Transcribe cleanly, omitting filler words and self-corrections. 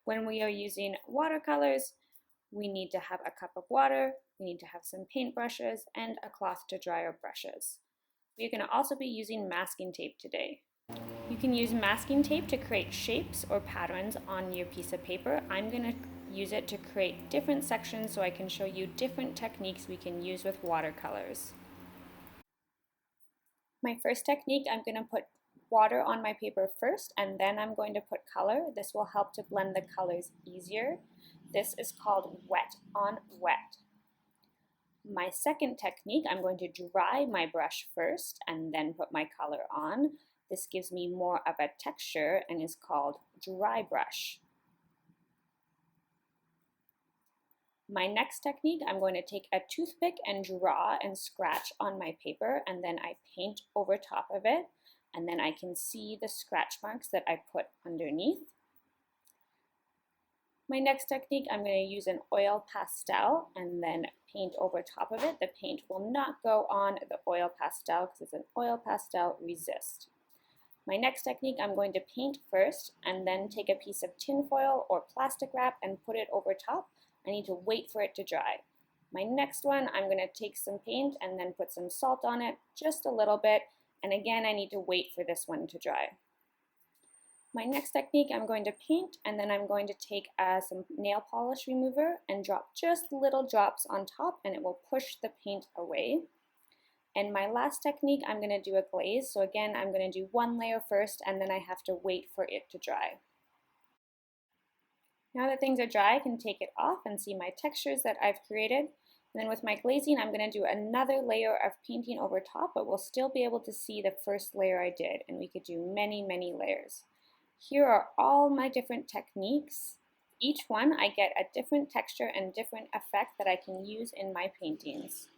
When we are using watercolors, we need to have a cup of water, we need to have some paint brushes, and a cloth to dry our brushes. We're going to also be using masking tape today. You can use masking tape to create shapes or patterns on your piece of paper. I'm going to use it to create different sections so I can show you different techniques we can use with watercolors. My first technique, I'm going to put water on my paper first, and then I'm going to put color. This will help to blend the colors easier. This is called wet on wet. My second technique, I'm going to dry my brush first and then put my color on. This gives me more of a texture and is called dry brush. My next technique, I'm going to take a toothpick and draw and scratch on my paper, and then I paint over top of it, and then I can see the scratch marks that I put underneath. My next technique, I'm going to use an oil pastel and then paint over top of it. The paint will not go on the oil pastel because it's an oil pastel resist. My next technique, I'm going to paint first and then take a piece of tin foil or plastic wrap and put it over top. I need to wait for it to dry. My next one, I'm going to take some paint and then put some salt on it, just a little bit, and again I need to wait for this one to dry. My next technique, I'm going to paint and then I'm going to take some nail polish remover and drop just little drops on top, and it will push the paint away. And my last technique, I'm going to do a glaze. So again, I'm going to do one layer first and then I have to wait for it to dry. Now that things are dry, I can take it off and see my textures that I've created. And then with my glazing, I'm going to do another layer of painting over top, but we'll still be able to see the first layer I did, and we could do many, many layers. Here are all my different techniques. Each one I get a different texture and different effect that I can use in my paintings.